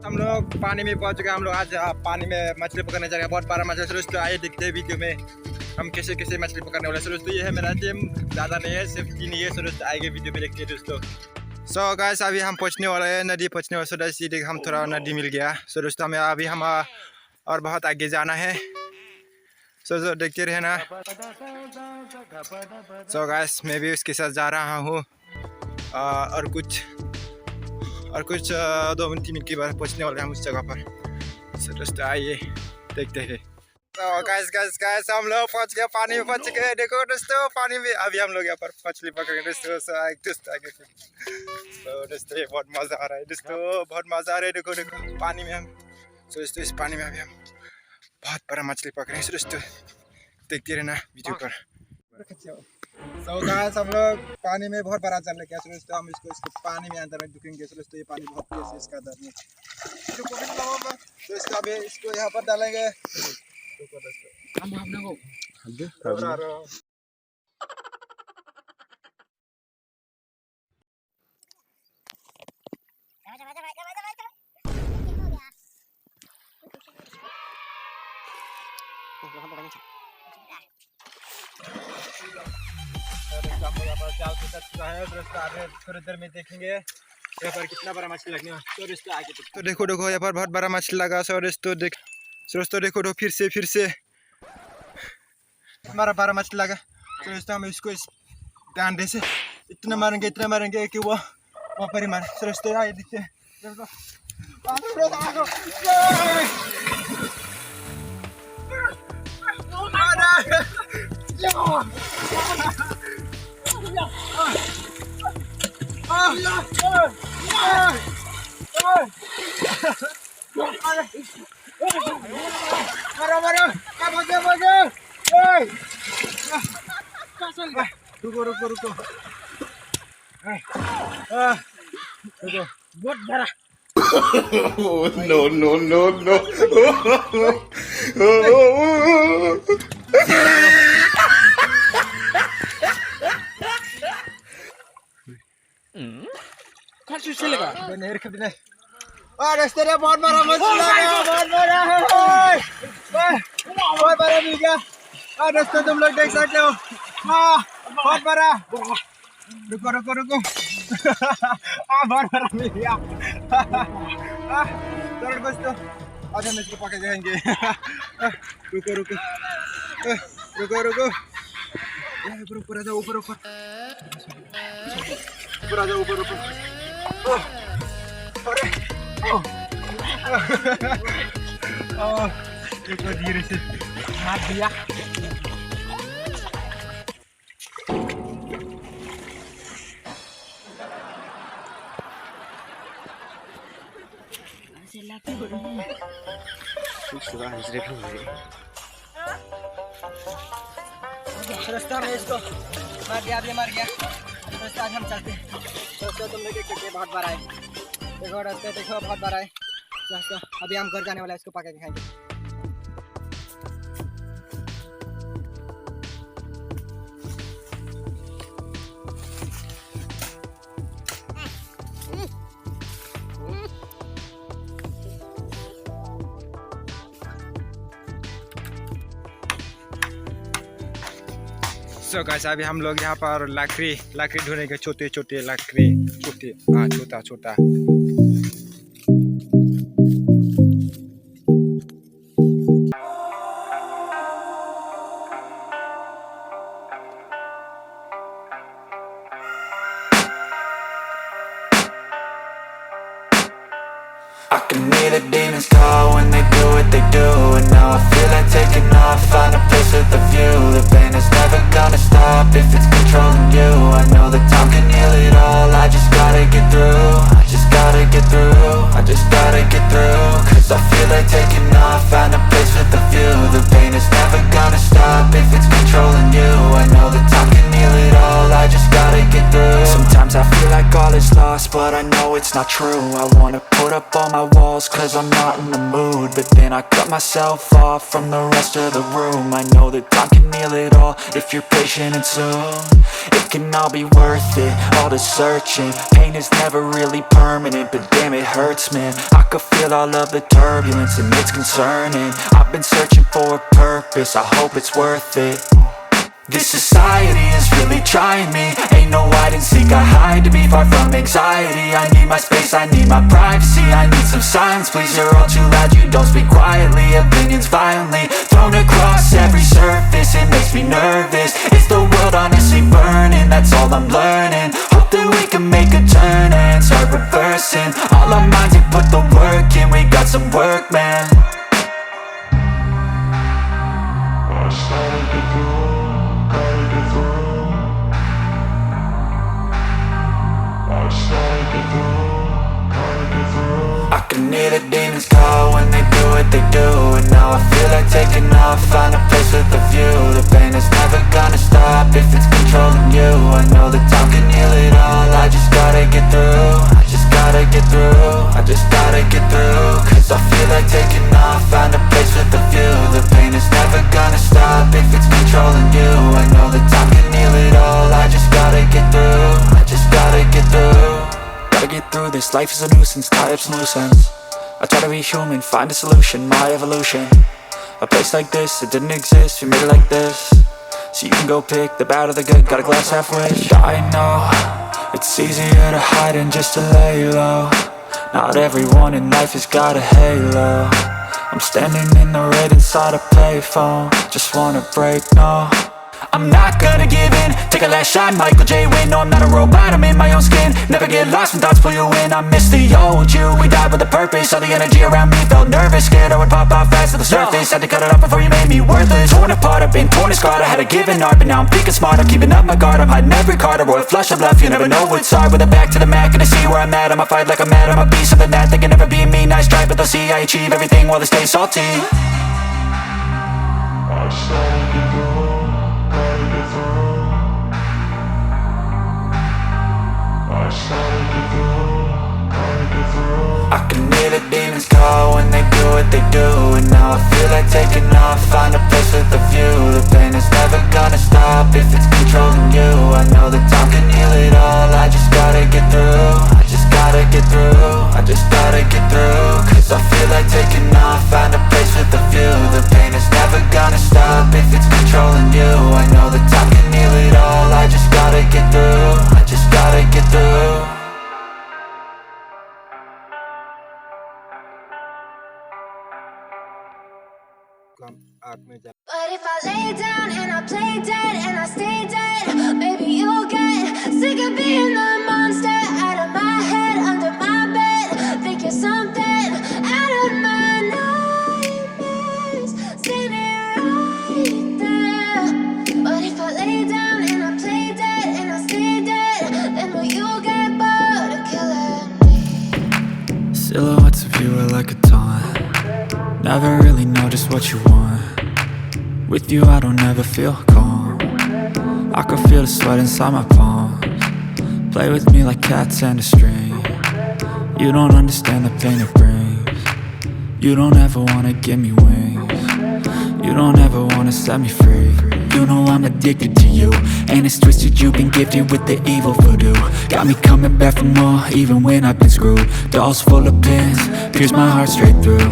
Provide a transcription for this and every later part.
हम लोग पानी में पहुंच गए। हम लोग आज पानी में मछली पकड़ने जा रहे हैं। बहुत बड़ा मछली दोस्तों, आइए दिखते हैं वीडियो में हम कैसे कैसे मछली पकड़ने वाले। दोस्तों ये है मेरा टीम, ज़्यादा नहीं है, सिर्फ 3 ही है। दोस्तों आएंगे वीडियो में देखते हैं दोस्तों। सो गाइस अभी हम पहुंचने वाले हैं, नदी पहुंचने वाले। दोस्तों इसीलिए हम थोड़ा नदी मिल गया। सो दोस्तों हमें अभी हम और बहुत आगे जाना है। सो देखते रहे ना। सो गाइस मैं भी उसके साथ जा रहा हूँ और कुछ 2-3 मिनट के बाद पहुंचने वाले हम उस जगह पर। सो दोस्तों आइए देखते हैं। तो गाइस हम लोग पहुंच गए, पानी में पहुंच गए। देखो दोस्तों पानी में अभी हम लोग यहाँ पर मछली पकड़ गए दोस्तों। आगे तो दोस्तों ये बहुत मजा आ रहा है दोस्तों, बहुत मजा आ रहा है। देखो पानी में हम दोस्तों, इस पानी में अभी हम बहुत बड़ा मछली पकड़े हैं दोस्तों। देखते रहना वीडियो पर। सो गाइस हम लोग पानी में बहुत बड़ा चल रहा है दोस्तों। हम इसको पानी में अंदर दुखेंगे दोस्तों। ये पानी बहुत तेज है, इसका अंदर में तो इसका अभी इसको यहाँ पर डालेंगे। जाल के साथ चुका है दोस्तों। आगे थोड़ी देर में देखेंगे यहाँ पर कितना बड़ा मछली लगने वाला है दोस्तों। आगे तो देखो यहाँ पर बहुत बड़ा मछली लगा दोस्तों। दोस्तों देखो फिर से बड़ा मछली लगा तो दोस्तों। हम इसको ध्यान दे से इतना मारेंगे कि वो वहाँ पर ही मारे दोस्तों। आइए दिखते हैं। रुको बहुत बड़ा। No. बहुत बड़ा मछली लगा, बहुत बड़ा मिल गया दोस्तों। तुम लोग देख सकते हो बहुत बड़ा। रुको बहुत बड़ा मिल गया दोस्तों। आज हम इसको पकड़ जाएंगे। रुको ऊपर आ जाओ, ऊपर आ जाओ, ऊपर। देखो धीरे से हाथ दिया। रास्ता में इसको मार गया दोस्तों। आज हम चलते हैं दोस्तों। तुम लोग देख सकते हैं बहुत बड़ा है। देखो रास्ते देखो बहुत बड़ा है दोस्तों। अभी हम घर जाने वाला है, इसको पका के खाएंगे। सो गाइस अभी हम लोग यहाँ पर लकड़ी ढूंढेंगे। छोटे लकड़ी, छोटा। I can hear the demons call when they do what they do. And now I feel like taking off, find a place with a view. The pain is never gonna stop if it's controlling you. I know that time can heal it all, I just gotta get through. Cause I feel like taking off, find a place with a view. The pain is never gonna stop if it's controlling you. I know that time can heal it all, I just gotta get through. Sometimes I feel like all is lost, but I know it's not true. I wanna put up all my walls cause I'm not in the mood, but then I cut myself off from the rest of the room. I know that time can heal heal it all if you're patient and soon it can all be worth it, all the searching. Pain is never really permanent, but damn it hurts, man. I could feel all of the turbulence and it's concerning. I've been searching for a purpose, I hope it's worth it. This society is really trying me. Ain't no hide and seek, I hide to be far from anxiety. I need my space, I need my privacy. I need some silence, please, you're all too loud. You don't speak quietly, opinions violently thrown across every surface. It makes me nervous, is the world honestly burning? That's all I'm learning. Hope that we can make a turn and start reversing all our minds and put the work in. We got some work, man. I can hear the demons call when they do what they do. And now I feel like taking off, find a place with a view. The pain is never gonna stop if it's controlling you. I know that time can heal it all, I just gotta get through. I just gotta get through, I just gotta get through. Cause I feel like taking off, find a place with a view. The pain is never gonna stop if it's controlling you. I know that time can heal it all, I just gotta get through. I just gotta get through. Gotta get through this, life is a nuisance, tie up some loose ends. I try to be human, find a solution, my evolution. A place like this, it didn't exist, we made it like this. So you can go pick the bad or the good, got a glass halfway. I know, it's easier to hide than just to lay low. Not everyone in life has got a halo. I'm standing in the red inside a payphone. Just wanna break, no, I'm not gonna give in. Take a last shot, Michael J. Win. No, I'm not a robot, I'm in my own skin. Never get lost when thoughts pull you in. I miss the old you, we died with a purpose. All the energy around me felt nervous, scared I would pop off fast to the surface. Had to cut it off before you made me worthless. Torn apart, I've been torn and scarred. I had a given art, but now I'm thinking smart. I'm keeping up my guard, I'm hiding every card. A royal flush of love, you never know what's hard. With a back to the mat, gonna see where I'm at. I'ma fight like I'm mad, I'ma be something that they can never be me. Nice try, but they'll see I achieve everything while they stay salty. I can hear the demons call when they do what they do. And now I feel like taking off, find a place with a view. The pain is never gonna stop if it's controlling you. I know that time can heal it all, I just gotta get through. I just gotta get through, I just gotta get through. Cause I feel like taking off, find a place with a view. The pain is never gonna stop if it's controlling you. I know that time can heal it all, I just gotta get through. I just gotta get through. But if I lay down and I play dead and I stay dead, maybe you'll get sick of being the monster out of my head, under my bed. Think you're something out of my nightmares, standing right there. But if I lay down and I play dead and I stay dead, then will you get bored of killing me? Silhouettes of you are like a taunt. Never really know just what you want. With you I don't ever feel calm. I can feel the sweat inside my palms. Play with me like cats and a string. You don't understand the pain it brings. You don't ever wanna give me wings. You don't ever wanna set me free. You know I'm addicted to you, and it's twisted, you've been gifted with the evil voodoo. Got me coming back for more, even when I've been screwed. Dolls full of pins, pierce my heart straight through.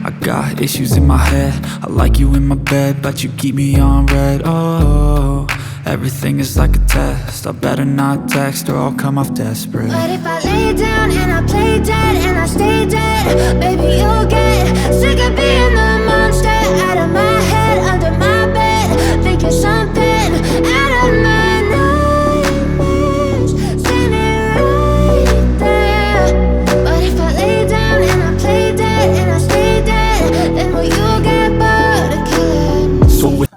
I got issues in my head, I like you in my bed, but you keep me on red. Oh, everything is like a test, I better not text or I'll come off desperate. But if I lay down and I play dead and I stay dead, baby you'll get sick of being the monster out of my head, under my bed. Think you're something out of my nightmares, standing right there. But if I lay down and I play dead and I stay dead, then will you get bored of killing me? So with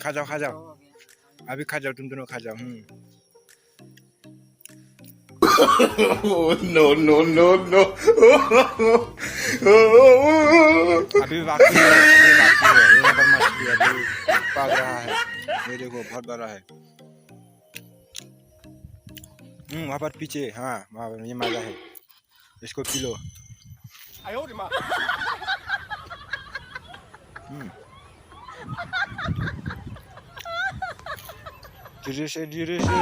खा जाओ खा जाओ, अभी खा जाओ, तुम दोनों खा जाओ. No, no, no, no. अभी बाकी है, ये बाकी है, ये नंबर मत किया, अभी पक रहा है. ये देखो बहुत बड़ा है। वहाँ पर पीछे, हाँ वहाँ पर ये मजा है, इसको पी लो। धीरे से धीरे से।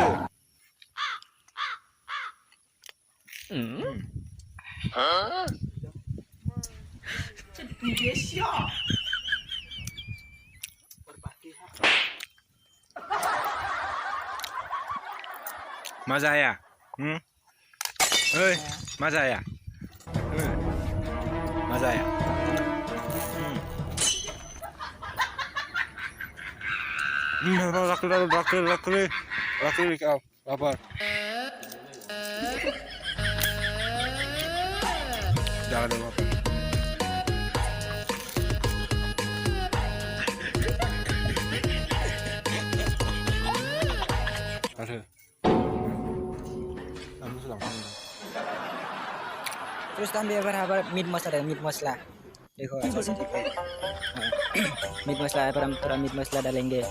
मजा आया? ओए मजा आया? मजा आया? रख ले क्या वापर डाल दो वापर। अरे terus tambah berapa meat masala देखो अच्छा से देखो मीट मसाला है पर हम थोड़ा मीट मसाला डालेंगे।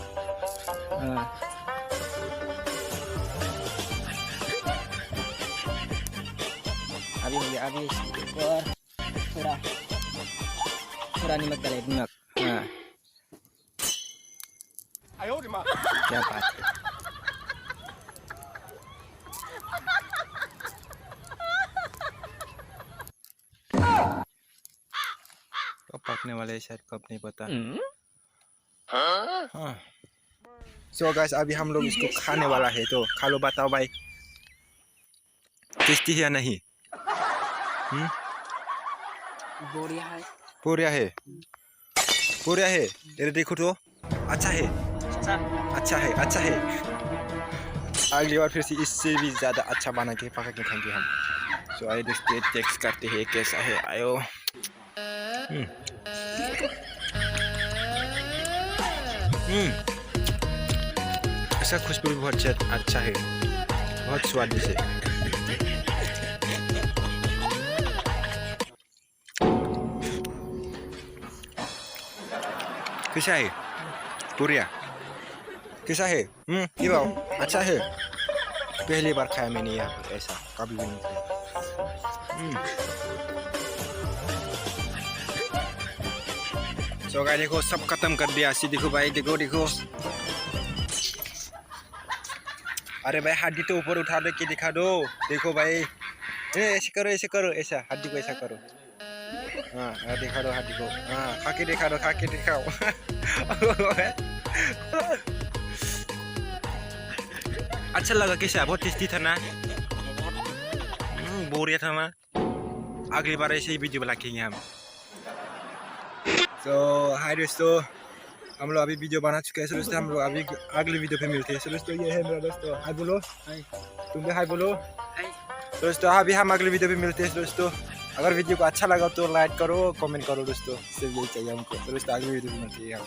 अभी हो गया, अभी इसके ऊपर थोड़ा नमक डाले, नमक। क्या बात है। कब पकने वाले शायद, कब नहीं पता। हाँ सो गाइस अभी हम लोग इसको खाने वाला है, तो खा लो, बताओ भाई टेस्टी है या नहीं? बढ़िया है, बढ़िया है, बढ़िया है। तेरे देखो तो अच्छा है, अच्छा है, अच्छा है। अगली बार फिर से इससे भी ज़्यादा अच्छा बना के पका के खाएंगे हम। सो आइए देखते टेस्ट करते हैं कैसा है। आयो इसका खुशबू भी बहुत अच्छा है, बहुत स्वादिष्ट है। कैसा है पूरिया? कैसा है? ये बात अच्छा है। पहली बार खाया मैंने यहाँ पर, ऐसा कभी भी नहीं खाया। सो गाइस देखो सब खत्म कर दिया। सी देखो भाई, देखो देखो। अरे भाई हड्डी तो ऊपर उठा दे के दिखा दो। देखो भाई, ऐसे करो, ऐसे करो, ऐसा हड्डी को ऐसा करो। हाँ दिखा दो हड्डी को। हाँ खा के दिखा दो, खा के दिखाओ। अच्छा लगा कैसा? बहुत टेस्टी था ना? बढ़िया था ना? अगली बार ऐसे ही वीडियो बनाएंगे हम। तो हाय दोस्तों, हम लोग अभी वीडियो बना चुके हैं। सो दोस्तों हम लोग अभी अगले वीडियो पे मिलते हैं। सो दोस्तों ये है मेरा दोस्तों, हाय बोलो। तुम भी हाय बोलो। दोस्तों अभी हम अगले वीडियो पे मिलते हैं। दोस्तों अगर वीडियो को अच्छा लगा तो लाइक करो, कमेंट करो दोस्तों, सिर्फ यही चाहिए हमको। तो दोस्तों अगले वीडियो पे मिलते हैं हम।